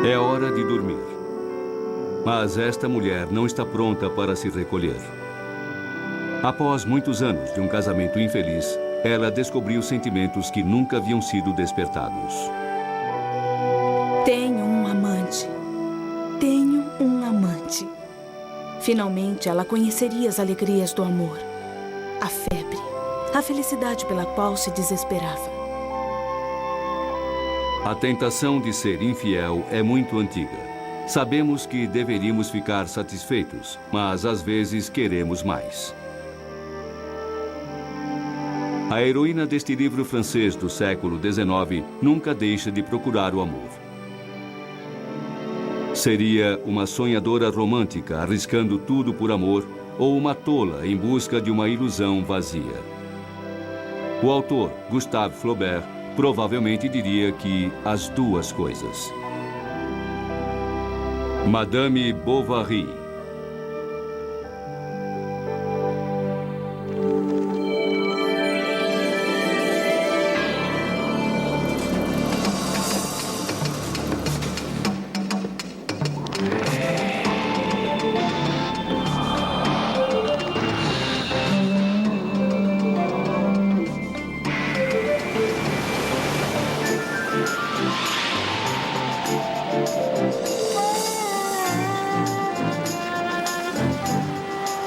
É hora de dormir. Mas esta mulher não está pronta para se recolher. Após muitos anos de um casamento infeliz, ela descobriu sentimentos que nunca haviam sido despertados. Tenho um amante. Tenho um amante. Finalmente, ela conheceria as alegrias do amor. A febre. A felicidade pela qual se desesperava. A tentação de ser infiel é muito antiga. Sabemos que deveríamos ficar satisfeitos, mas às vezes queremos mais. A heroína deste livro francês do século XIX nunca deixa de procurar o amor. Seria uma sonhadora romântica arriscando tudo por amor ou uma tola em busca de uma ilusão vazia? O autor, Gustave Flaubert, provavelmente diria que as duas coisas. Madame Bovary.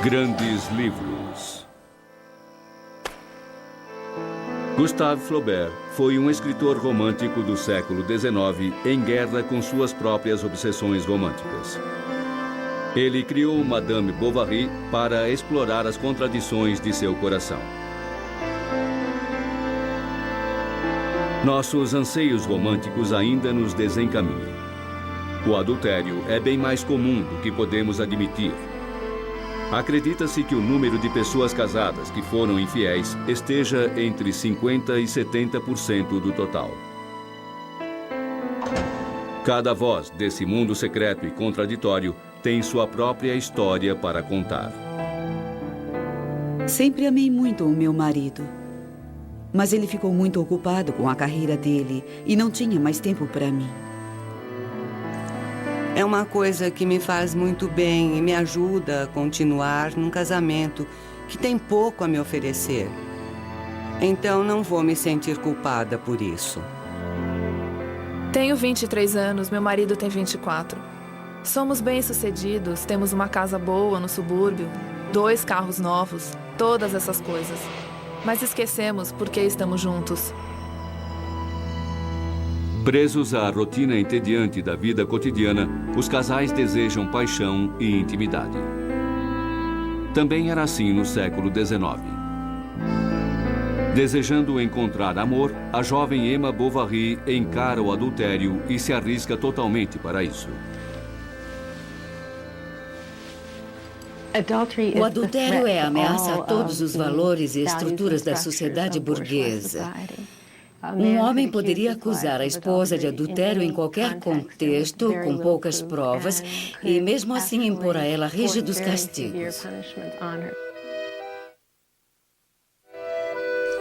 Grandes livros. Gustave Flaubert foi um escritor romântico do século XIX em guerra com suas próprias obsessões românticas. Ele criou Madame Bovary para explorar as contradições de seu coração. Nossos anseios românticos ainda nos desencaminham. O adultério é bem mais comum do que podemos admitir. Acredita-se que o número de pessoas casadas que foram infiéis esteja entre 50% e 70% do total. Cada voz desse mundo secreto e contraditório tem sua própria história para contar. Sempre amei muito o meu marido. Mas ele ficou muito ocupado com a carreira dele e não tinha mais tempo para mim. É uma coisa que me faz muito bem e me ajuda a continuar num casamento que tem pouco a me oferecer. Então não vou me sentir culpada por isso. Tenho 23 anos, meu marido tem 24. Somos bem-sucedidos, temos uma casa boa no subúrbio, 2 carros novos, todas essas coisas. Mas esquecemos por que estamos juntos. Presos à rotina entediante da vida cotidiana, os casais desejam paixão e intimidade. Também era assim no século XIX. Desejando encontrar amor, a jovem Emma Bovary encara o adultério e se arrisca totalmente para isso. O adultério é a ameaça a todos os valores e estruturas da sociedade burguesa. Um homem poderia acusar a esposa de adultério em qualquer contexto, com poucas provas, e mesmo assim impor a ela rígidos castigos.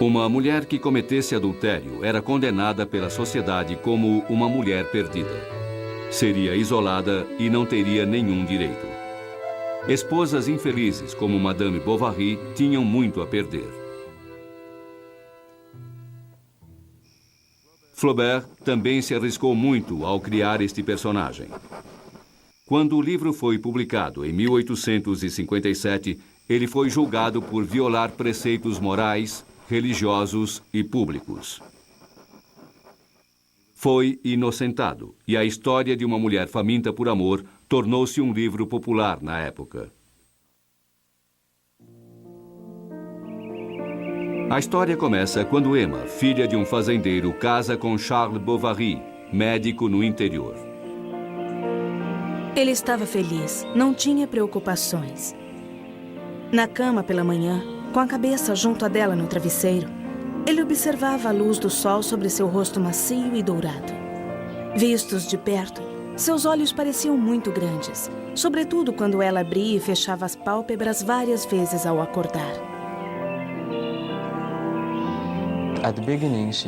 Uma mulher que cometesse adultério era condenada pela sociedade como uma mulher perdida. Seria isolada e não teria nenhum direito. Esposas infelizes como Madame Bovary tinham muito a perder. Flaubert também se arriscou muito ao criar este personagem. Quando o livro foi publicado em 1857, ele foi julgado por violar preceitos morais, religiosos e públicos. Foi inocentado, e a história de uma mulher faminta por amor tornou-se um livro popular na época. A história começa quando Emma, filha de um fazendeiro, casa com Charles Bovary, médico no interior. Ele estava feliz, não tinha preocupações. Na cama pela manhã, com a cabeça junto a dela no travesseiro, ele observava a luz do sol sobre seu rosto macio e dourado. Vistos de perto, seus olhos pareciam muito grandes, sobretudo quando ela abria e fechava as pálpebras várias vezes ao acordar.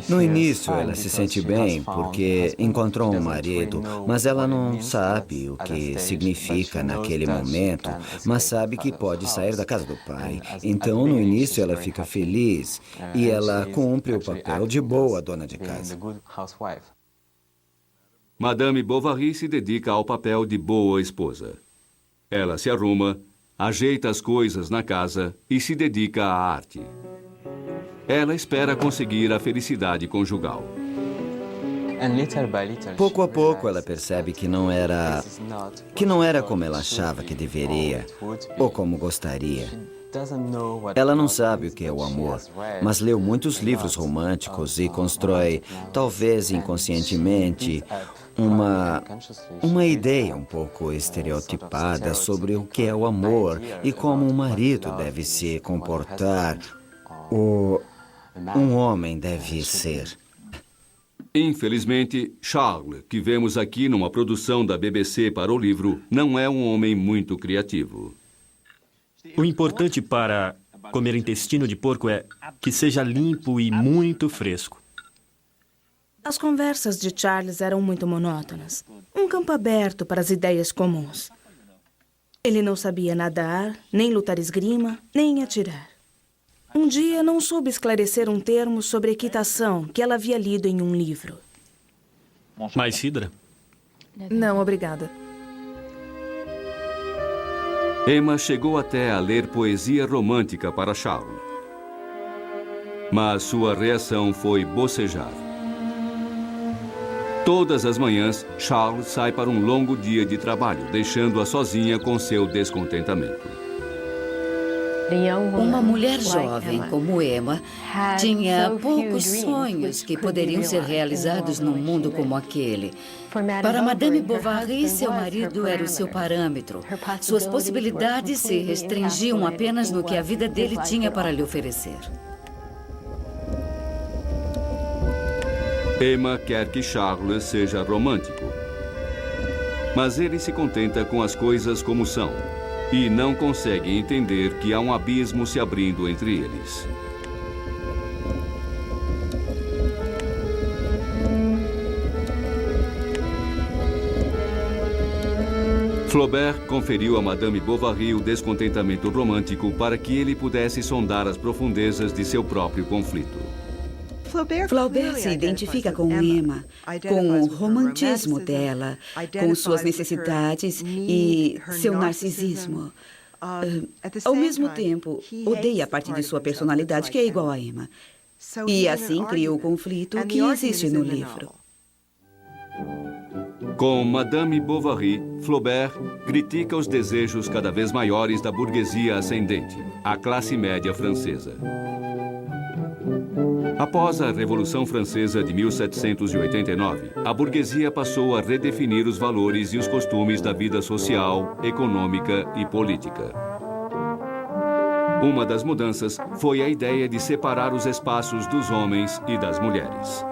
No início, ela se sente bem porque encontrou um marido, mas ela não sabe o que significa naquele momento, mas sabe que pode sair da casa do pai. Então, no início, ela fica feliz e ela cumpre o papel de boa dona de casa. Madame Bovary se dedica ao papel de boa esposa. Ela se arruma, ajeita as coisas na casa e se dedica à arte. Ela espera conseguir a felicidade conjugal. Pouco a pouco, ela percebe que não era como ela achava que deveria ou como gostaria. Ela não sabe o que é o amor, mas leu muitos livros românticos e constrói, talvez inconscientemente, uma ideia um pouco estereotipada sobre o que é o amor e como um marido deve se comportar, ou um homem deve ser. Infelizmente, Charles, que vemos aqui numa produção da BBC para o livro, não é um homem muito criativo. O importante para comer intestino de porco é que seja limpo e muito fresco. As conversas de Charles eram muito monótonas. Um campo aberto para as ideias comuns. Ele não sabia nadar, nem lutar esgrima, nem atirar. Um dia não soube esclarecer um termo sobre equitação que ela havia lido em um livro. Mais cidra? Não, obrigada. Emma chegou até a ler poesia romântica para Charles. Mas sua reação foi bocejar. Todas as manhãs, Charles sai para um longo dia de trabalho, deixando-a sozinha com seu descontentamento. Uma mulher jovem como Emma tinha poucos sonhos que poderiam ser realizados num mundo como aquele. Para Madame Bovary, seu marido era o seu parâmetro. Suas possibilidades se restringiam apenas no que a vida dele tinha para lhe oferecer. Emma quer que Charles seja romântico. Mas ele se contenta com as coisas como são e não consegue entender que há um abismo se abrindo entre eles. Flaubert conferiu a Madame Bovary o descontentamento romântico para que ele pudesse sondar as profundezas de seu próprio conflito. Flaubert se identifica com Emma, com o romantismo dela, com suas necessidades e seu narcisismo. Ao mesmo tempo, odeia a parte de sua personalidade que é igual a Emma. E assim criou o conflito que existe no livro. Com Madame Bovary, Flaubert critica os desejos cada vez maiores da burguesia ascendente, a classe média francesa. Após a Revolução Francesa de 1789, a burguesia passou a redefinir os valores e os costumes da vida social, econômica e política. Uma das mudanças foi a ideia de separar os espaços dos homens e das mulheres.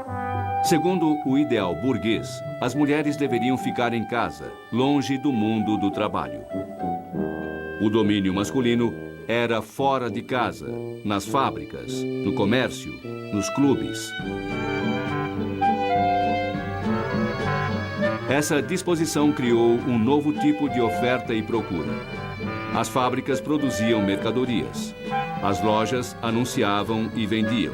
Segundo o ideal burguês, as mulheres deveriam ficar em casa, longe do mundo do trabalho. O domínio masculino era fora de casa, nas fábricas, no comércio, nos clubes. Essa disposição criou um novo tipo de oferta e procura. As fábricas produziam mercadorias. As lojas anunciavam e vendiam.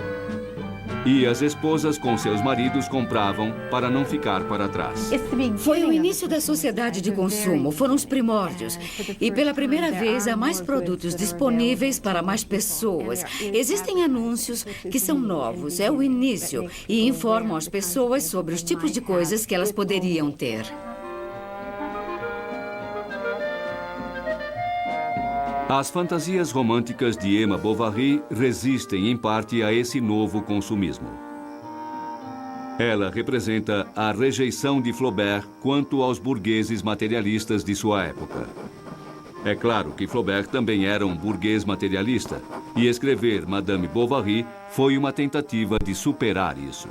E as esposas com seus maridos compravam para não ficar para trás. Foi o início da sociedade de consumo, foram os primórdios. E pela primeira vez há mais produtos disponíveis para mais pessoas. Existem anúncios que são novos, é o início, e informam as pessoas sobre os tipos de coisas que elas poderiam ter. As fantasias românticas de Emma Bovary resistem em parte a esse novo consumismo. Ela representa a rejeição de Flaubert quanto aos burgueses materialistas de sua época. É claro que Flaubert também era um burguês materialista, e escrever Madame Bovary foi uma tentativa de superar isso.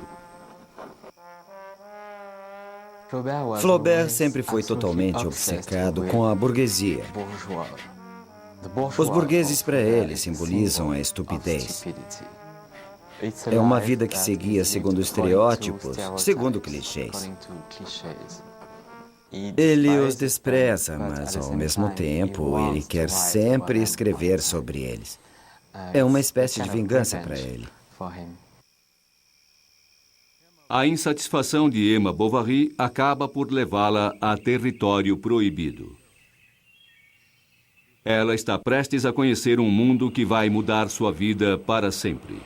Flaubert sempre foi totalmente obcecado com a burguesia. Os burgueses para ele simbolizam a estupidez. É uma vida que seguia segundo estereótipos, segundo clichês. Ele os despreza, mas ao mesmo tempo ele quer sempre escrever sobre eles. É uma espécie de vingança para ele. A insatisfação de Emma Bovary acaba por levá-la a território proibido. Ela está prestes a conhecer um mundo que vai mudar sua vida para sempre.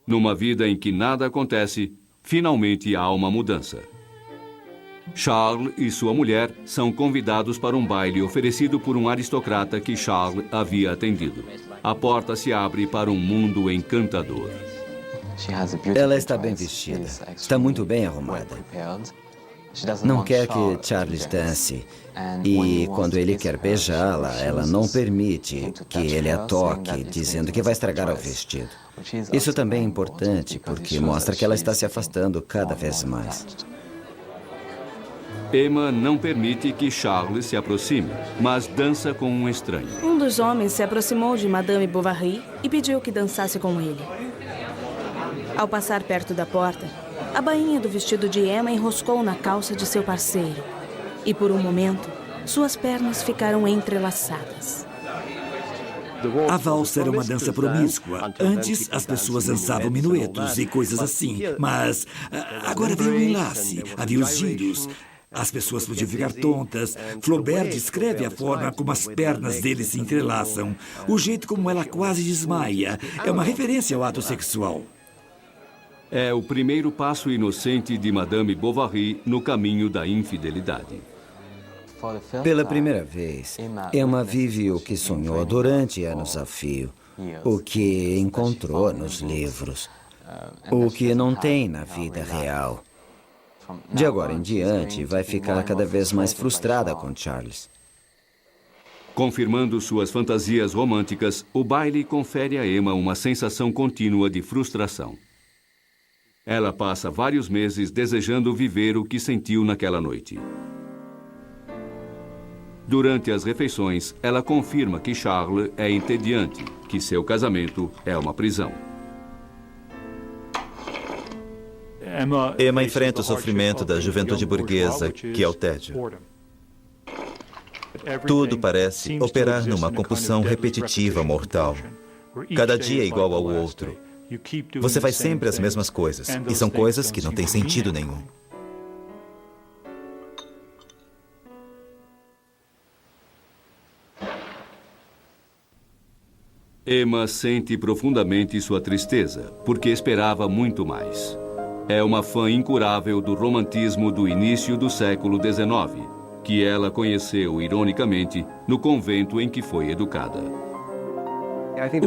Numa vida em que nada acontece, finalmente há uma mudança. Charles e sua mulher são convidados para um baile oferecido por um aristocrata que Charles havia atendido. A porta se abre para um mundo encantador. Ela está bem vestida, está muito bem arrumada. Não quer que Charles dance. E quando ele quer beijá-la, ela não permite que ele a toque, dizendo que vai estragar o vestido. Isso também é importante, porque mostra que ela está se afastando cada vez mais. Emma não permite que Charles se aproxime, mas dança com um estranho. Um dos homens se aproximou de Madame Bovary e pediu que dançasse com ele. Ao passar perto da porta, a bainha do vestido de Emma enroscou na calça de seu parceiro. E por um momento, suas pernas ficaram entrelaçadas. A valsa era uma dança promíscua. Antes, as pessoas dançavam minuetos e coisas assim. Mas agora veio o enlace, havia os giros. As pessoas podiam ficar tontas. Flaubert descreve a forma como as pernas dele se entrelaçam. O jeito como ela quase desmaia. É uma referência ao ato sexual. É o primeiro passo inocente de Madame Bovary no caminho da infidelidade. Pela primeira vez, Emma vive o que sonhou durante anos a fio, o que encontrou nos livros, o que não tem na vida real. De agora em diante, vai ficar cada vez mais frustrada com Charles. Confirmando suas fantasias românticas, o baile confere a Emma uma sensação contínua de frustração. Ela passa vários meses desejando viver o que sentiu naquela noite. Durante as refeições, ela confirma que Charles é entediante, que seu casamento é uma prisão. Emma enfrenta o sofrimento da juventude burguesa, que é o tédio. Tudo parece operar numa compulsão repetitiva mortal. Cada dia é igual ao outro. Você faz sempre as mesmas coisas, e são coisas que não têm sentido nenhum. Emma sente profundamente sua tristeza, porque esperava muito mais. É uma fã incurável do romantismo do início do século XIX, que ela conheceu, ironicamente, no convento em que foi educada.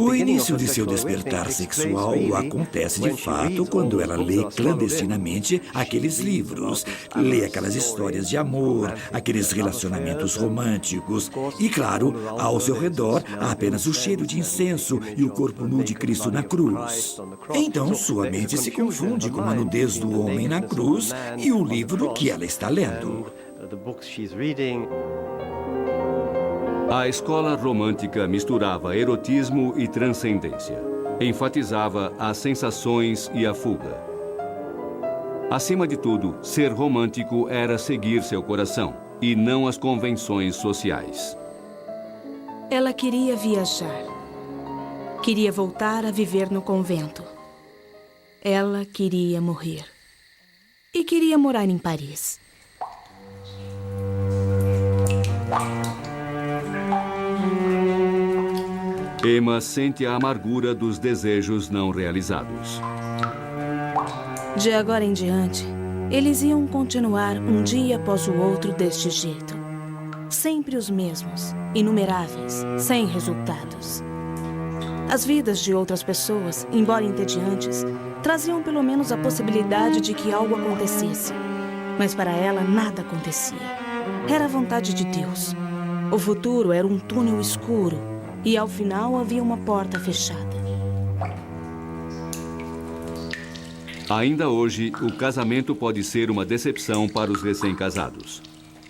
O início de seu despertar sexual acontece de fato quando ela lê clandestinamente aqueles livros, lê aquelas histórias de amor, aqueles relacionamentos românticos. E, claro, ao seu redor há apenas o cheiro de incenso e o corpo nu de Cristo na cruz. Então sua mente se confunde com a nudez do homem na cruz e o livro que ela está lendo. A escola romântica misturava erotismo e transcendência. Enfatizava as sensações e a fuga. Acima de tudo, ser romântico era seguir seu coração e não as convenções sociais. Ela queria viajar. Queria voltar a viver no convento. Ela queria morrer. E queria morar em Paris. Emma sente a amargura dos desejos não realizados. De agora em diante, eles iam continuar um dia após o outro deste jeito. Sempre os mesmos, inumeráveis, sem resultados. As vidas de outras pessoas, embora entediantes, traziam pelo menos a possibilidade de que algo acontecesse. Mas para ela, nada acontecia. Era a vontade de Deus. O futuro era um túnel escuro. E ao final havia uma porta fechada. Ainda hoje, o casamento pode ser uma decepção para os recém-casados.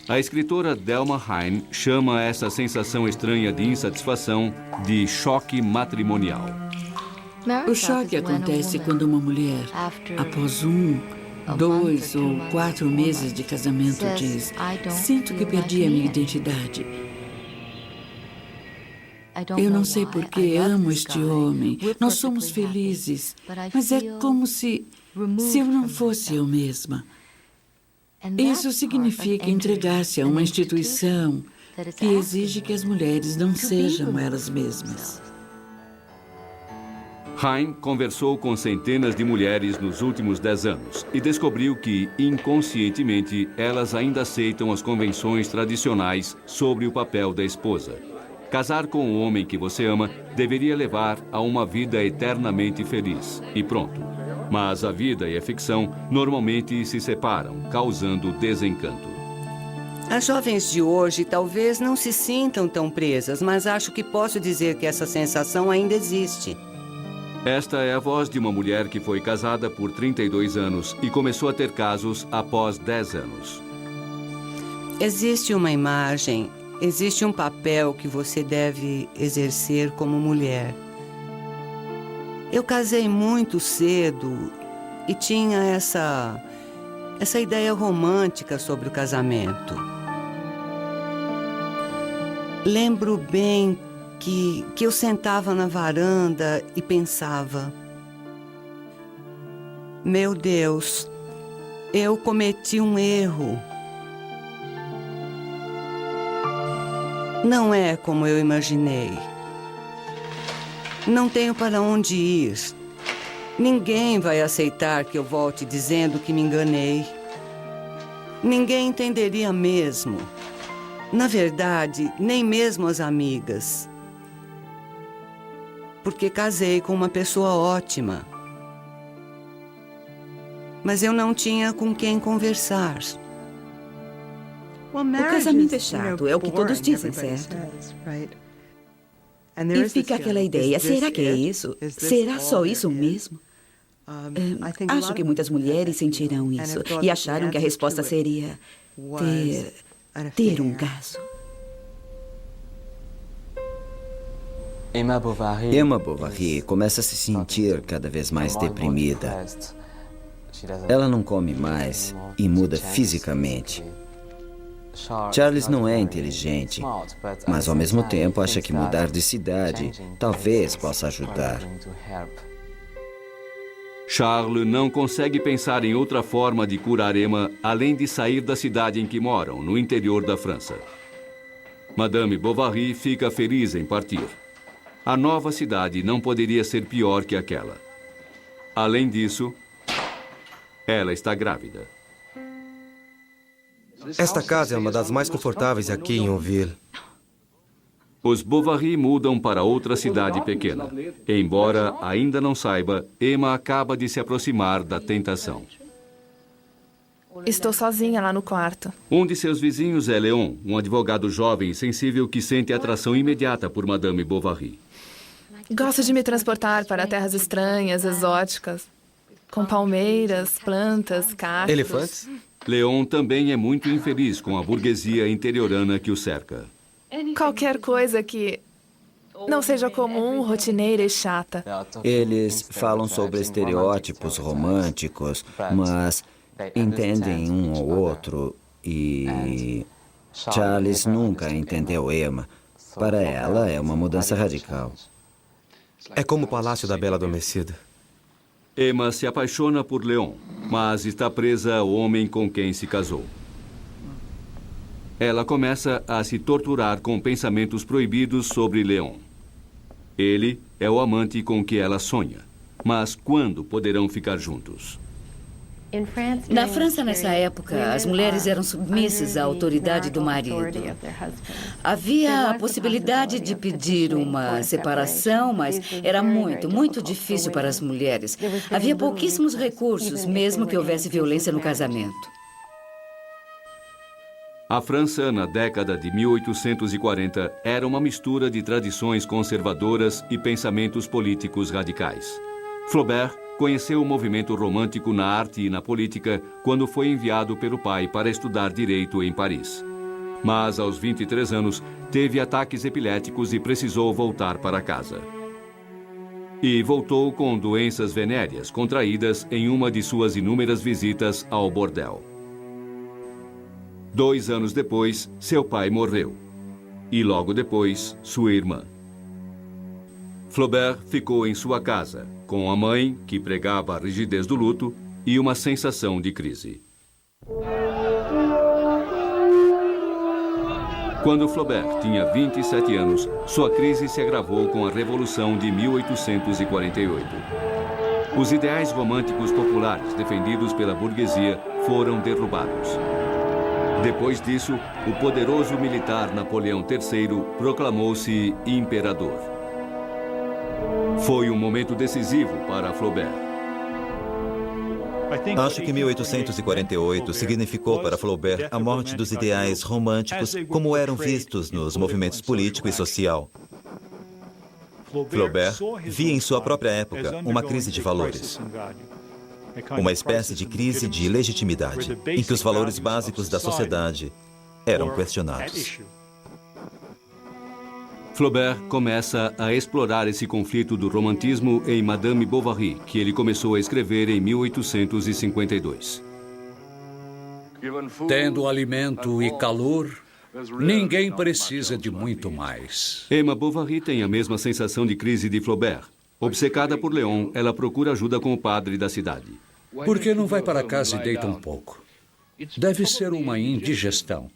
A escritora Delma Heine chama essa sensação estranha de insatisfação de choque matrimonial. O choque acontece quando uma mulher, após 1, 2 ou 4 meses de casamento, diz: sinto que perdi a minha identidade. Eu não sei por que amo este homem. Nós somos felizes, mas é como se eu não fosse eu mesma. Isso significa entregar-se a uma instituição que exige que as mulheres não sejam elas mesmas. Heine conversou com centenas de mulheres nos últimos 10 anos e descobriu que, inconscientemente, elas ainda aceitam as convenções tradicionais sobre o papel da esposa. Casar com o homem que você ama deveria levar a uma vida eternamente feliz. E pronto. Mas a vida e a ficção normalmente se separam, causando desencanto. As jovens de hoje talvez não se sintam tão presas, mas acho que posso dizer que essa sensação ainda existe. Esta é a voz de uma mulher que foi casada por 32 anos e começou a ter casos após 10 anos. Existe uma imagem, existe um papel que você deve exercer como mulher. Eu casei muito cedo e tinha essa ideia romântica sobre o casamento. Lembro bem que eu sentava na varanda e pensava: meu Deus, eu cometi um erro. Não é como eu imaginei. Não tenho para onde ir. Ninguém vai aceitar que eu volte dizendo que me enganei. Ninguém entenderia mesmo. Na verdade, nem mesmo as amigas. Porque casei com uma pessoa ótima. Mas eu não tinha com quem conversar. O casamento é chato, é o que todos dizem, certo? E fica aquela ideia, será que é isso? Será só isso mesmo? Acho que muitas mulheres sentiram isso e acharam que a resposta seria ter um caso. Emma Bovary começa a se sentir cada vez mais deprimida. Ela não come mais e muda fisicamente. Charles não é inteligente, mas ao mesmo tempo acha que mudar de cidade talvez possa ajudar. Charles não consegue pensar em outra forma de curar Emma além de sair da cidade em que moram, no interior da França. Madame Bovary fica feliz em partir. A nova cidade não poderia ser pior que aquela. Além disso, ela está grávida. Esta casa é uma das mais confortáveis aqui em Yonville. Os Bovary mudam para outra cidade pequena. Embora ainda não saiba, Emma acaba de se aproximar da tentação. Estou sozinha lá no quarto. Um de seus vizinhos é Léon, um advogado jovem e sensível que sente atração imediata por Madame Bovary. Gosto de me transportar para terras estranhas, exóticas, com palmeiras, plantas, cactos. Elefantes? Léon também é muito infeliz com a burguesia interiorana que o cerca. Qualquer coisa que não seja comum, rotineira e chata. Eles falam sobre estereótipos românticos, mas entendem um ao outro e Charles nunca entendeu Emma. Para ela é uma mudança radical. É como o Palácio da Bela Adormecida. Emma se apaixona por Léon, mas está presa ao homem com quem se casou. Ela começa a se torturar com pensamentos proibidos sobre Léon. Ele é o amante com que ela sonha. Mas quando poderão ficar juntos? Na França, nessa época, as mulheres eram submissas à autoridade do marido. Havia a possibilidade de pedir uma separação, mas era muito difícil para as mulheres. Havia pouquíssimos recursos, mesmo que houvesse violência no casamento. A França, na década de 1840, era uma mistura de tradições conservadoras e pensamentos políticos radicais. Flaubert conheceu o movimento romântico na arte e na política quando foi enviado pelo pai para estudar direito em Paris. Mas, aos 23 anos, teve ataques epiléticos e precisou voltar para casa. E voltou com doenças venéreas contraídas em uma de suas inúmeras visitas ao bordel. 2 anos depois, seu pai morreu. E logo depois, sua irmã. Flaubert ficou em sua casa, com a mãe, que pregava a rigidez do luto, e uma sensação de crise. Quando Flaubert tinha 27 anos, sua crise se agravou com a Revolução de 1848. Os ideais românticos populares defendidos pela burguesia foram derrubados. Depois disso, o poderoso militar Napoleão III proclamou-se imperador. Foi um momento decisivo para Flaubert. Acho que 1848 significou para Flaubert a morte dos ideais românticos como eram vistos nos movimentos político e social. Flaubert via em sua própria época uma crise de valores. Uma espécie de crise de legitimidade, em que os valores básicos da sociedade eram questionados. Flaubert começa a explorar esse conflito do romantismo em Madame Bovary, que ele começou a escrever em 1852. Tendo alimento e calor, ninguém precisa de muito mais. Emma Bovary tem a mesma sensação de crise de Flaubert. Obcecada por Léon, ela procura ajuda com o padre da cidade. Por que não vai para casa e deita um pouco? Deve ser uma indigestão.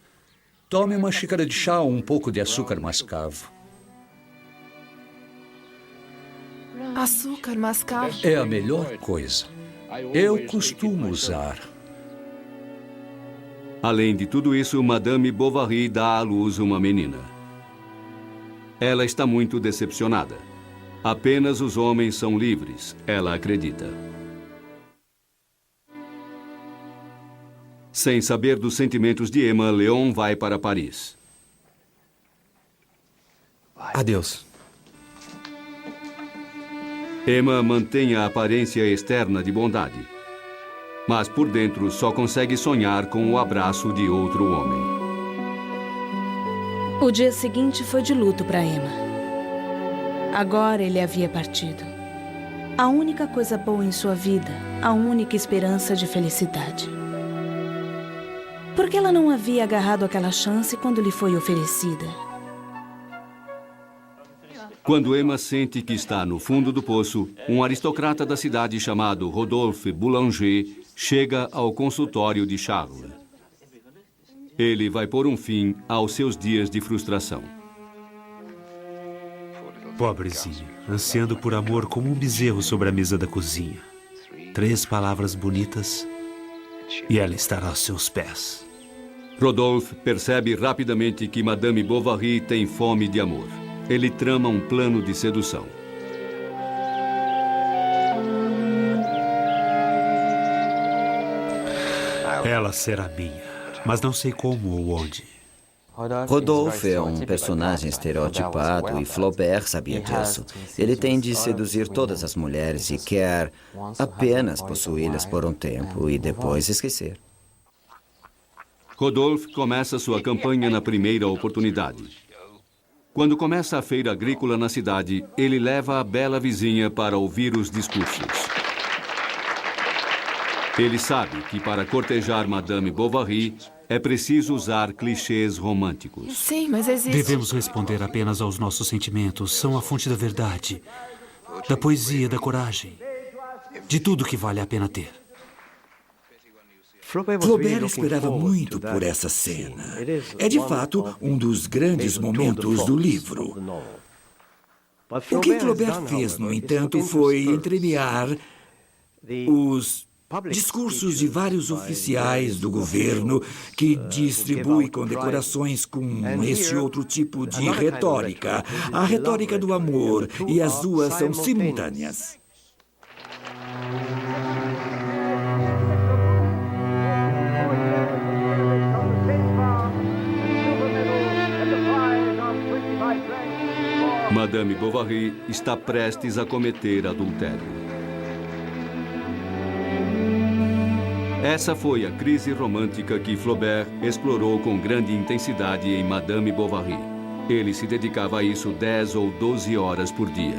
Tome uma xícara de chá ou um pouco de açúcar mascavo. Açúcar mascavo? É a melhor coisa. Eu costumo usar. Além de tudo isso, Madame Bovary dá à luz uma menina. Ela está muito decepcionada. Apenas os homens são livres, ela acredita. Sem saber dos sentimentos de Emma, Léon vai para Paris. Adeus. Emma mantém a aparência externa de bondade, mas por dentro só consegue sonhar com o abraço de outro homem. O dia seguinte foi de luto para Emma. Agora ele havia partido. A única coisa boa em sua vida, a única esperança de felicidade. Por que ela não havia agarrado aquela chance quando lhe foi oferecida? Quando Emma sente que está no fundo do poço, um aristocrata da cidade chamado Rodolphe Boulanger chega ao consultório de Charles. Ele vai pôr um fim aos seus dias de frustração. Pobrezinha, ansiando por amor como um bezerro sobre a mesa da cozinha. 3 palavras bonitas e ela estará aos seus pés. Rodolphe percebe rapidamente que Madame Bovary tem fome de amor. Ele trama um plano de sedução. Ela será minha, mas não sei como ou onde. Rodolphe é um personagem estereotipado e Flaubert sabia disso. Ele tem de seduzir todas as mulheres e quer apenas possuí-las por um tempo e depois esquecer. Rodolphe começa sua campanha na primeira oportunidade. Quando começa a feira agrícola na cidade, ele leva a bela vizinha para ouvir os discursos. Ele sabe que para cortejar Madame Bovary é preciso usar clichês românticos. Sim, mas existe... Devemos responder apenas aos nossos sentimentos. São a fonte da verdade, da poesia, da coragem, de tudo que vale a pena ter. Flaubert esperava muito por essa cena. É, de fato, um dos grandes momentos do livro. O que Flaubert fez, no entanto, foi entremear os discursos de vários oficiais do governo que distribuem condecorações com esse outro tipo de retórica, a retórica do amor, e as duas são simultâneas. Madame Bovary está prestes a cometer adultério. Essa foi a crise romântica que Flaubert explorou com grande intensidade em Madame Bovary. Ele se dedicava a isso 10 ou 12 horas por dia.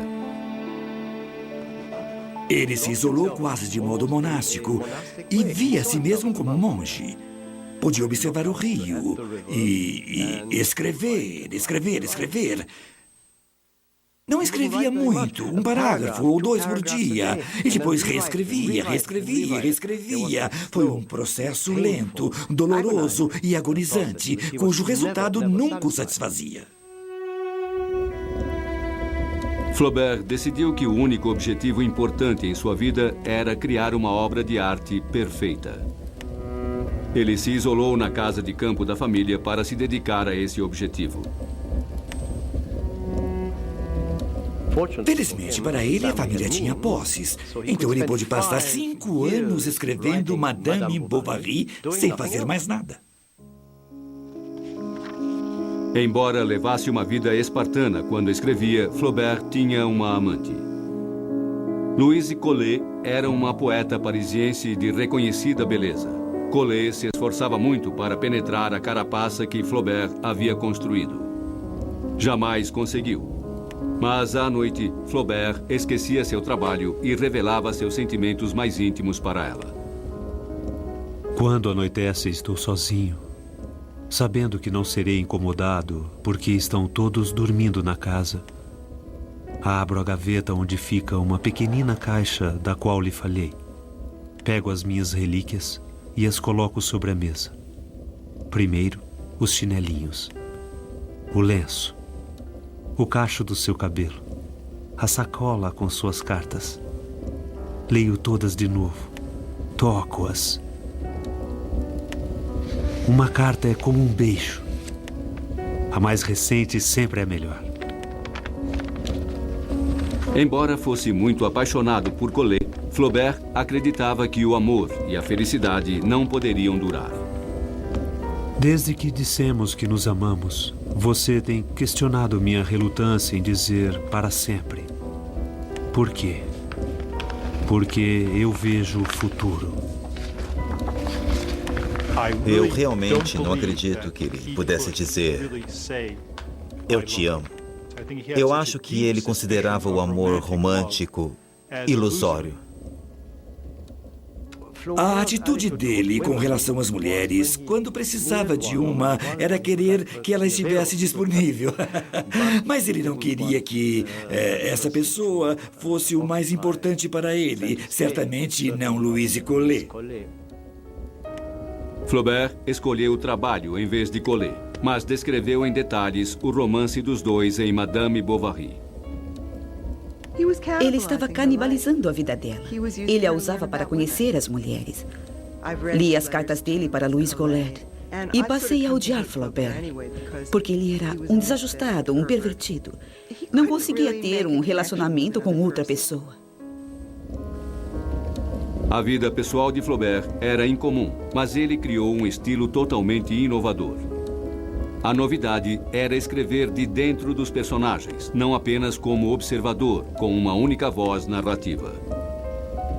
Ele se isolou quase de modo monástico e via a si mesmo como monge. Podia observar o rio e escrever. Não escrevia muito, um parágrafo ou 2 por dia, e depois reescrevia. Foi um processo lento, doloroso e agonizante, cujo resultado nunca o satisfazia. Flaubert decidiu que o único objetivo importante em sua vida era criar uma obra de arte perfeita. Ele se isolou na casa de campo da família para se dedicar a esse objetivo. Felizmente para ele, a família tinha posses. Então ele pôde passar 5 anos escrevendo Madame Bovary sem fazer mais nada. Embora levasse uma vida espartana quando escrevia, Flaubert tinha uma amante. Louise Collet era uma poeta parisiense de reconhecida beleza. Collet se esforçava muito para penetrar a carapaça que Flaubert havia construído. Jamais conseguiu. Mas, à noite, Flaubert esquecia seu trabalho e revelava seus sentimentos mais íntimos para ela. Quando anoitece, estou sozinho, sabendo que não serei incomodado porque estão todos dormindo na casa. Abro a gaveta onde fica uma pequenina caixa da qual lhe falei. Pego as minhas relíquias e as coloco sobre a mesa. Primeiro, os chinelinhos, o lenço, o cacho do seu cabelo, a sacola com suas cartas. Leio todas de novo, toco-as. Uma carta é como um beijo. A mais recente sempre é melhor. Embora fosse muito apaixonado por Collet, Flaubert acreditava que o amor e a felicidade não poderiam durar. Desde que dissemos que nos amamos, você tem questionado minha relutância em dizer para sempre. Por quê? Porque eu vejo o futuro. Eu realmente não acredito que ele pudesse dizer eu te amo. Eu acho que ele considerava o amor romântico ilusório. A atitude dele com relação às mulheres, quando precisava de uma, era querer que ela estivesse disponível. Mas ele não queria que essa pessoa fosse o mais importante para ele. Certamente não Louise Collet. Flaubert escolheu o trabalho em vez de Collet, mas descreveu em detalhes o romance dos dois em Madame Bovary. Ele estava canibalizando a vida dela. Ele a usava para conhecer as mulheres. Li as cartas dele para Louise Collet e passei a odiar Flaubert, porque ele era um desajustado, um pervertido. Não conseguia ter um relacionamento com outra pessoa. A vida pessoal de Flaubert era incomum, mas ele criou um estilo totalmente inovador. A novidade era escrever de dentro dos personagens, não apenas como observador, com uma única voz narrativa.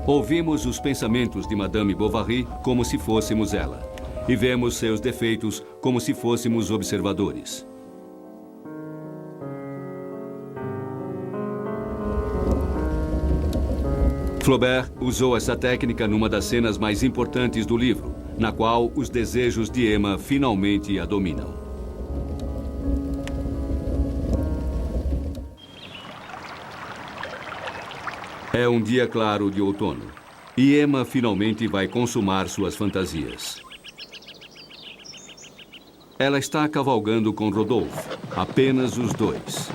Ouvimos os pensamentos de Madame Bovary como se fôssemos ela, e vemos seus defeitos como se fôssemos observadores. Flaubert usou essa técnica numa das cenas mais importantes do livro, na qual os desejos de Emma finalmente a dominam. É um dia claro de outono, e Emma finalmente vai consumar suas fantasias. Ela está cavalgando com Rodolphe, apenas os dois.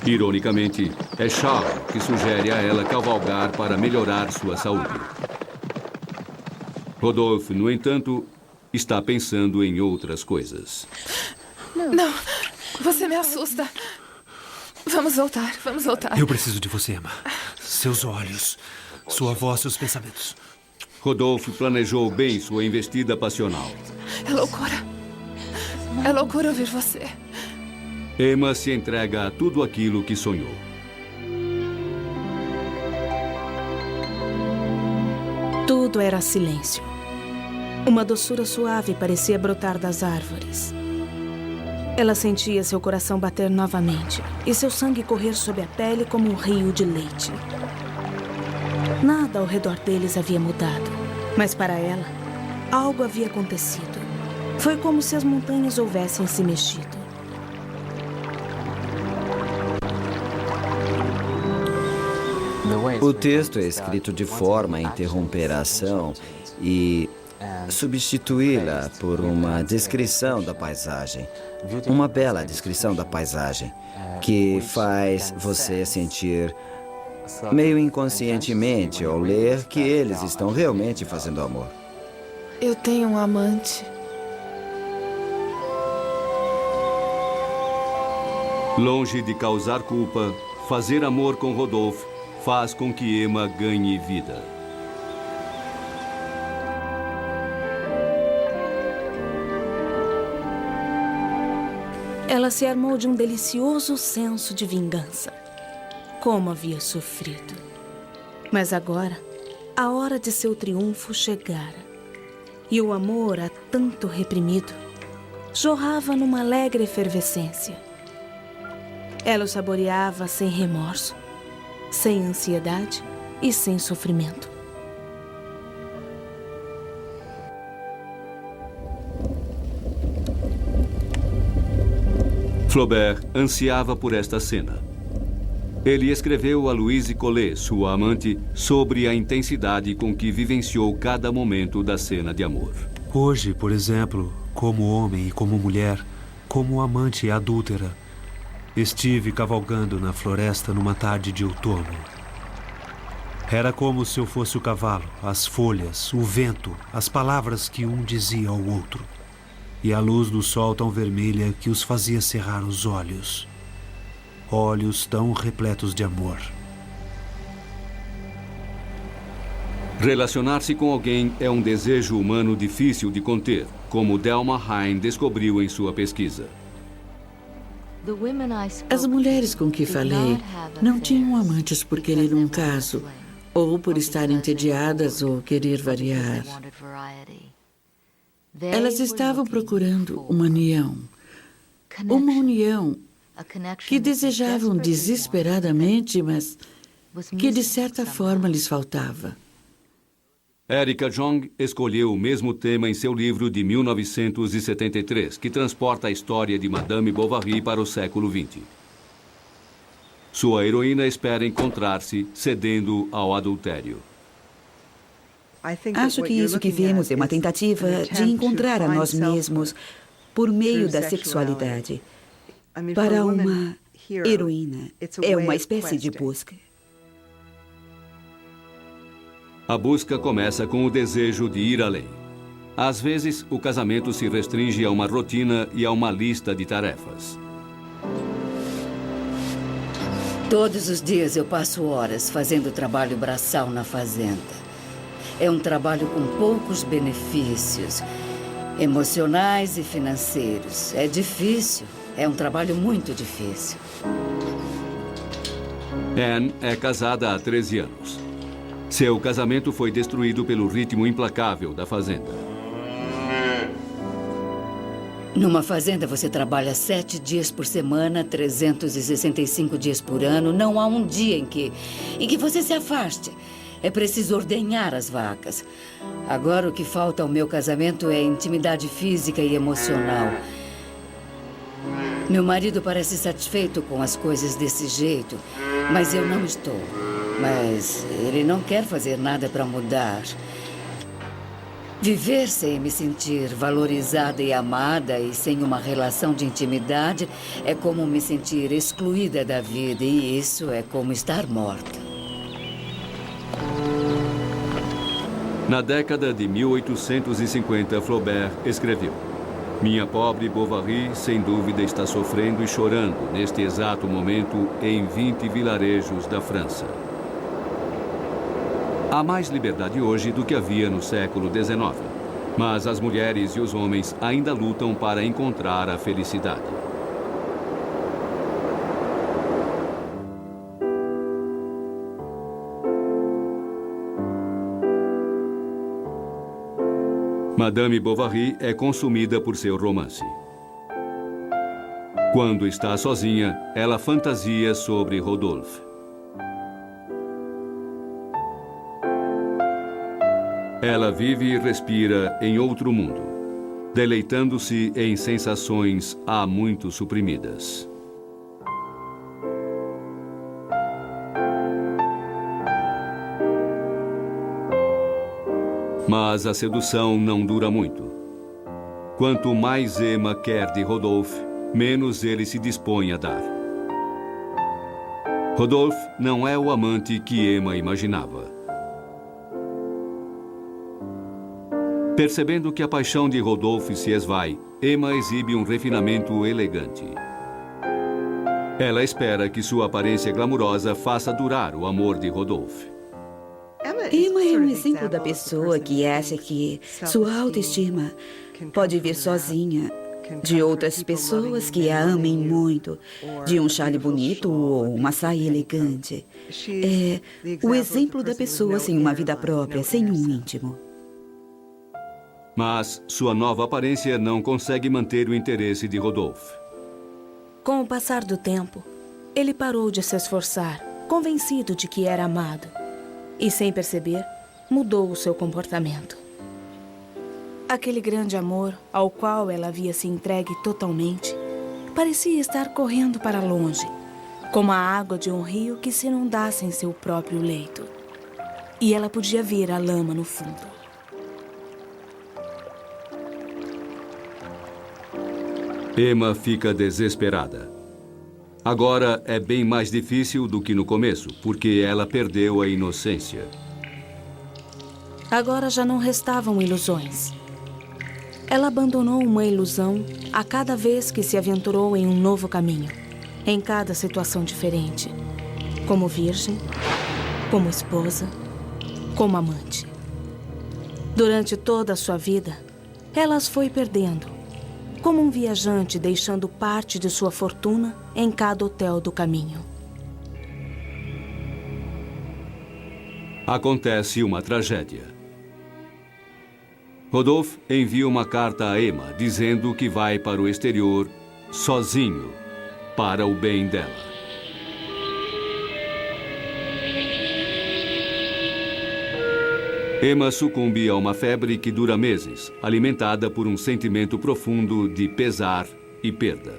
Ironicamente, é Charles que sugere a ela cavalgar para melhorar sua saúde. Rodolphe, no entanto, está pensando em outras coisas. Não, você me assusta. Vamos voltar. Eu preciso de você, Emma. Seus olhos, sua voz, seus pensamentos. Rodolphe planejou bem sua investida passional. É loucura. É loucura ouvir você. Emma se entrega a tudo aquilo que sonhou. Tudo era silêncio. Uma doçura suave parecia brotar das árvores. Ela sentia seu coração bater novamente e seu sangue correr sob a pele como um rio de leite. Nada ao redor deles havia mudado, mas para ela, algo havia acontecido. Foi como se as montanhas houvessem se mexido. O texto é escrito de forma a interromper a ação e substituí-la por uma descrição da paisagem. Uma bela descrição da paisagem que faz você sentir, meio inconscientemente, ao ler, que eles estão realmente fazendo amor. Eu tenho um amante. Longe de causar culpa, fazer amor com Rodolphe faz com que Emma ganhe vida. Ela se armou de um delicioso senso de vingança. Como havia sofrido. Mas agora, a hora de seu triunfo chegara. E o amor, há tanto reprimido, jorrava numa alegre efervescência. Ela o saboreava sem remorso, sem ansiedade e sem sofrimento. Flaubert ansiava por esta cena. Ele escreveu a Louise Collet, sua amante, sobre a intensidade com que vivenciou cada momento da cena de amor. Hoje, por exemplo, como homem e como mulher, como amante e adúltera, estive cavalgando na floresta numa tarde de outono. Era como se eu fosse o cavalo, as folhas, o vento, as palavras que um dizia ao outro, e a luz do sol tão vermelha que os fazia cerrar os olhos. Olhos tão repletos de amor. Relacionar-se com alguém é um desejo humano difícil de conter, como Delma Hein descobriu em sua pesquisa. As mulheres com que falei não tinham amantes por querer um caso, ou por estarem entediadas ou querer variar. Elas estavam procurando uma união que desejavam desesperadamente, mas que de certa forma lhes faltava. Erika Jong escolheu o mesmo tema em seu livro de 1973, que transporta a história de Madame Bovary para o século XX. Sua heroína espera encontrar-se cedendo ao adultério. Acho que isso que vemos é uma tentativa de encontrar a nós mesmos por meio da sexualidade. Para uma heroína, é uma espécie de busca. A busca começa com o desejo de ir além. Às vezes, o casamento se restringe a uma rotina e a uma lista de tarefas. Todos os dias eu passo horas fazendo trabalho braçal na fazenda. É um trabalho com poucos benefícios, emocionais e financeiros. É difícil, é um trabalho muito difícil. Anne é casada há 13 anos. Seu casamento foi destruído pelo ritmo implacável da fazenda. Numa fazenda você trabalha 7 dias por semana, 365 dias por ano. Não há um dia em que você se afaste. É preciso ordenhar as vacas. Agora o que falta ao meu casamento é intimidade física e emocional. Meu marido parece satisfeito com as coisas desse jeito, mas eu não estou. Mas ele não quer fazer nada para mudar. Viver sem me sentir valorizada e amada e sem uma relação de intimidade é como me sentir excluída da vida, e isso é como estar morta. Na década de 1850, Flaubert escreveu: "Minha pobre Bovary, sem dúvida, está sofrendo e chorando neste exato momento em 20 vilarejos da França." Há mais liberdade hoje do que havia no século XIX, mas as mulheres e os homens ainda lutam para encontrar a felicidade. Madame Bovary é consumida por seu romance. Quando está sozinha, ela fantasia sobre Rodolphe. Ela vive e respira em outro mundo, deleitando-se em sensações há muito suprimidas. Mas a sedução não dura muito. Quanto mais Emma quer de Rodolphe, menos ele se dispõe a dar. Rodolphe não é o amante que Emma imaginava. Percebendo que a paixão de Rodolphe se esvai, Emma exibe um refinamento elegante. Ela espera que sua aparência glamurosa faça durar o amor de Rodolphe. Emma é um exemplo da pessoa que acha que sua autoestima pode vir sozinha de outras pessoas que a amem muito, de um chale bonito ou uma saia elegante. É o exemplo da pessoa sem uma vida própria, sem um íntimo. Mas sua nova aparência não consegue manter o interesse de Rodolphe. Com o passar do tempo, ele parou de se esforçar, convencido de que era amado. E, sem perceber, mudou o seu comportamento. Aquele grande amor ao qual ela havia se entregue totalmente, parecia estar correndo para longe, como a água de um rio que se inundasse em seu próprio leito. E ela podia ver a lama no fundo. Emma fica desesperada. Agora é bem mais difícil do que no começo, porque ela perdeu a inocência. Agora já não restavam ilusões. Ela abandonou uma ilusão a cada vez que se aventurou em um novo caminho, em cada situação diferente, como virgem, como esposa, como amante. Durante toda a sua vida, ela as foi perdendo, como um viajante deixando parte de sua fortuna em cada hotel do caminho. Acontece uma tragédia. Rodolphe envia uma carta a Emma dizendo que vai para o exterior sozinho, para o bem dela. Emma sucumbe a uma febre que dura meses, alimentada por um sentimento profundo de pesar e perda.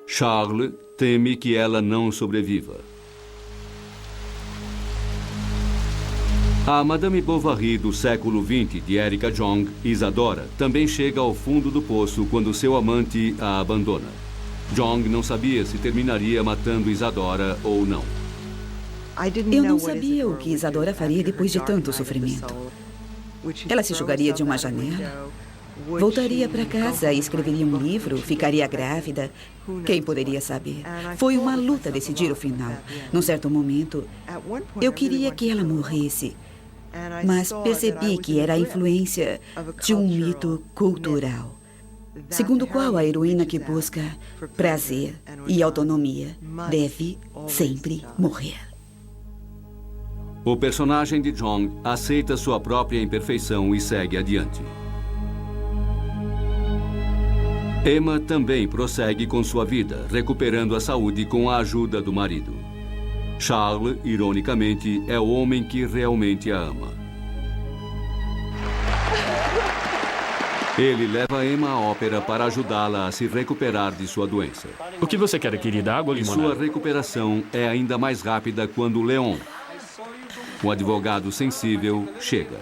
Charles teme que ela não sobreviva. A Madame Bovary do século XX de Erika Jong, Isadora, também chega ao fundo do poço quando seu amante a abandona. Jong não sabia se terminaria matando Isadora ou não. Eu não sabia o que Isadora faria depois de tanto sofrimento. Ela se jogaria de uma janela, voltaria para casa e escreveria um livro, ficaria grávida. Quem poderia saber? Foi uma luta decidir o final. Num certo momento, eu queria que ela morresse, mas percebi que era a influência de um mito cultural, segundo o qual a heroína que busca prazer e autonomia deve sempre morrer. O personagem de Jong aceita sua própria imperfeição e segue adiante. Emma também prossegue com sua vida, recuperando a saúde com a ajuda do marido. Charles, ironicamente, é o homem que realmente a ama. Ele leva Emma à ópera para ajudá-la a se recuperar de sua doença. O que você quer, querida? Água ou limonada? Sua recuperação é ainda mais rápida quando Léon, um advogado sensível, chega.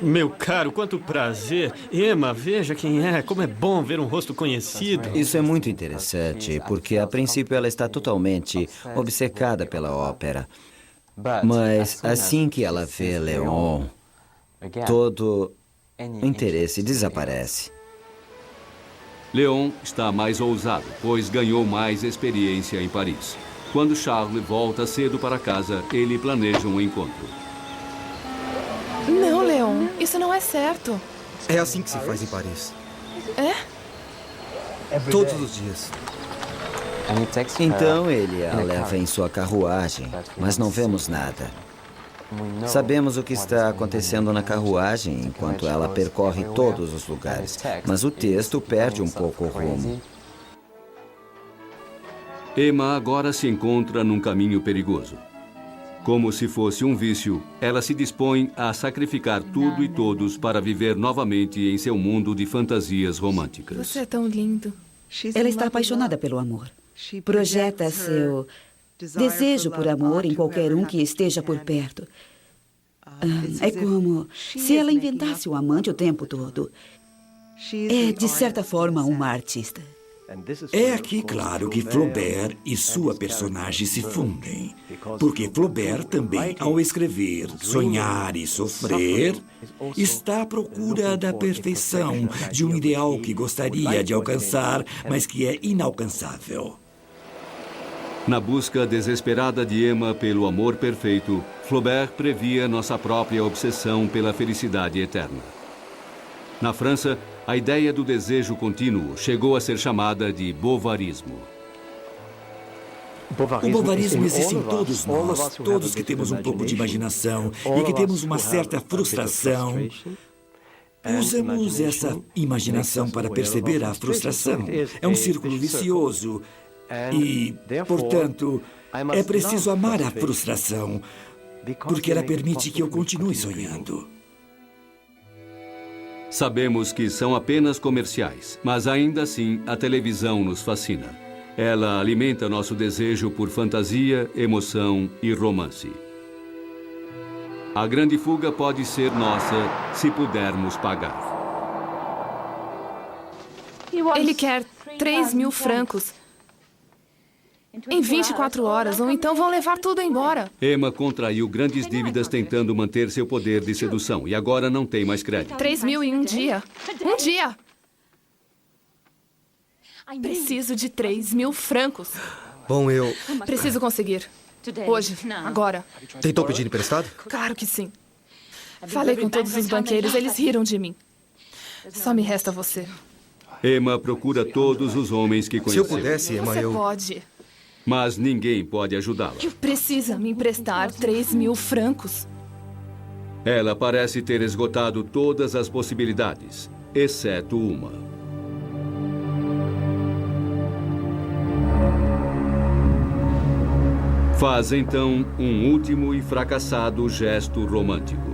Meu caro, quanto prazer. Emma, veja quem é. Como é bom ver um rosto conhecido. Isso é muito interessante, porque a princípio ela está totalmente obcecada pela ópera. Mas assim que ela vê Léon, todo o interesse desaparece. Léon está mais ousado, pois ganhou mais experiência em Paris. Quando Charles volta cedo para casa, ele planeja um encontro. Não, Léon, isso não é certo. É assim que se faz em Paris. É? Todos os dias. Então ele a leva em sua carruagem, mas não vemos nada. Sabemos o que está acontecendo na carruagem enquanto ela percorre todos os lugares, mas o texto perde um pouco o rumo. Emma agora se encontra num caminho perigoso. Como se fosse um vício, ela se dispõe a sacrificar tudo e todos para viver novamente em seu mundo de fantasias românticas. Você é tão lindo. Ela está apaixonada pelo amor. Projeta seu desejo por amor em qualquer um que esteja por perto. É como se ela inventasse um amante o tempo todo. É, de certa forma, uma artista. É aqui, claro, que Flaubert e sua personagem se fundem. Porque Flaubert também, ao escrever Sonhar e Sofrer, está à procura da perfeição, de um ideal que gostaria de alcançar, mas que é inalcançável. Na busca desesperada de Emma pelo amor perfeito, Flaubert previa nossa própria obsessão pela felicidade eterna. Na França, a ideia do desejo contínuo chegou a ser chamada de bovarismo. O bovarismo existe em todos nós, todos que temos um pouco de imaginação e que temos uma certa frustração. Usamos essa imaginação para perceber a frustração. É um círculo vicioso. E, portanto, é preciso amar a frustração, porque ela permite que eu continue sonhando. Sabemos que são apenas comerciais, mas ainda assim a televisão nos fascina. Ela alimenta nosso desejo por fantasia, emoção e romance. A grande fuga pode ser nossa se pudermos pagar. Ele quer 3.000 francos. Em 24 horas, ou então vão levar tudo embora. Emma contraiu grandes dívidas tentando manter seu poder de sedução e agora não tem mais crédito. 3.000 em um dia. Um dia! Preciso de 3.000 francos. Bom, eu... Preciso conseguir. Hoje, agora. Tentou pedir emprestado? Claro que sim. Falei com todos os banqueiros, eles riram de mim. Só me resta você. Emma procura todos os homens que conheceu. Se eu pudesse, Emma, Você pode. Mas ninguém pode ajudá-la. Precisa me emprestar 3.000 francos. Ela parece ter esgotado todas as possibilidades, exceto uma. Faz então um último e fracassado gesto romântico.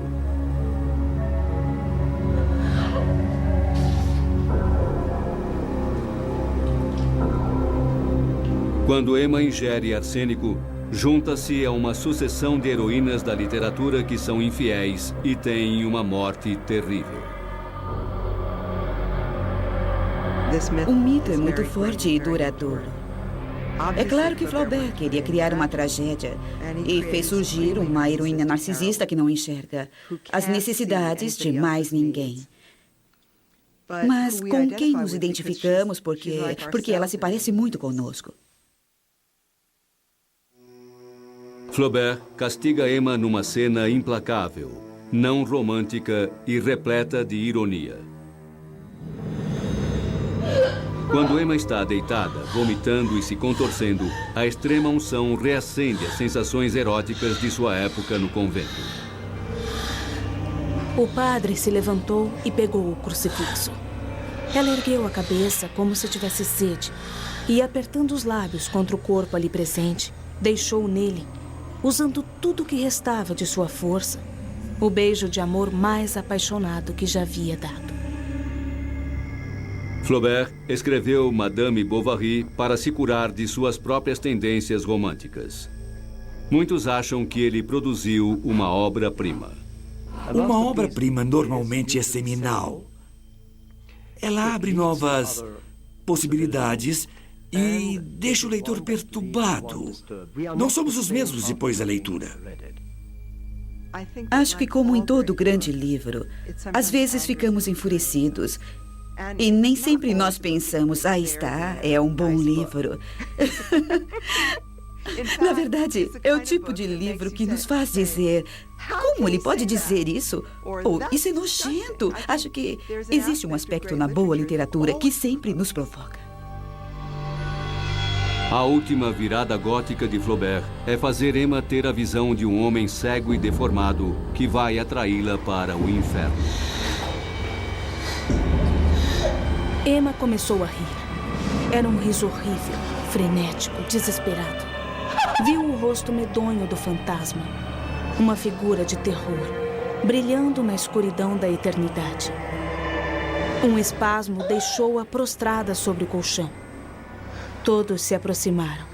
Quando Emma ingere arsênico, junta-se a uma sucessão de heroínas da literatura que são infiéis e têm uma morte terrível. O mito é muito forte e duradouro. É claro que Flaubert queria criar uma tragédia e fez surgir uma heroína narcisista que não enxerga as necessidades de mais ninguém. Mas com quem nos identificamos porque ela se parece muito conosco. Flaubert castiga Emma numa cena implacável, não romântica e repleta de ironia. Quando Emma está deitada, vomitando e se contorcendo, a extrema unção reacende as sensações eróticas de sua época no convento. O padre se levantou e pegou o crucifixo. Ela ergueu a cabeça como se tivesse sede e, apertando os lábios contra o corpo ali presente, deixou nele, usando tudo o que restava de sua força, o beijo de amor mais apaixonado que já havia dado. Flaubert escreveu Madame Bovary para se curar de suas próprias tendências românticas. Muitos acham que ele produziu uma obra-prima. Uma obra-prima normalmente é seminal. Ela abre novas possibilidades e deixa o leitor perturbado. Não somos os mesmos depois da leitura. Acho que, como em todo grande livro, às vezes ficamos enfurecidos. E nem sempre nós pensamos, aí está, é um bom livro. Na verdade, é o tipo de livro que nos faz dizer, como ele pode dizer isso? Ou, isso é nojento. Acho que existe um aspecto na boa literatura que sempre nos provoca. A última virada gótica de Flaubert é fazer Emma ter a visão de um homem cego e deformado que vai atraí-la para o inferno. Emma começou a rir. Era um riso horrível, frenético, desesperado. Viu o rosto medonho do fantasma, uma figura de terror, brilhando na escuridão da eternidade. Um espasmo deixou-a prostrada sobre o colchão. Todos se aproximaram.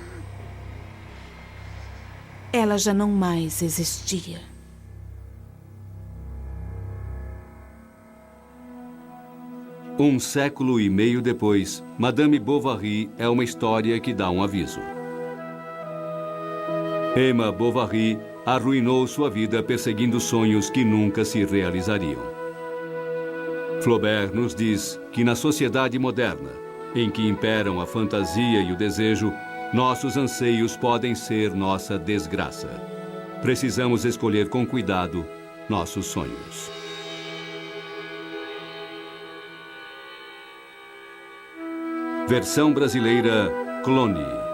Ela já não mais existia. Um século e meio depois, Madame Bovary é uma história que dá um aviso. Emma Bovary arruinou sua vida perseguindo sonhos que nunca se realizariam. Flaubert nos diz que na sociedade moderna, em que imperam a fantasia e o desejo, nossos anseios podem ser nossa desgraça. Precisamos escolher com cuidado nossos sonhos. Versão brasileira, Clone.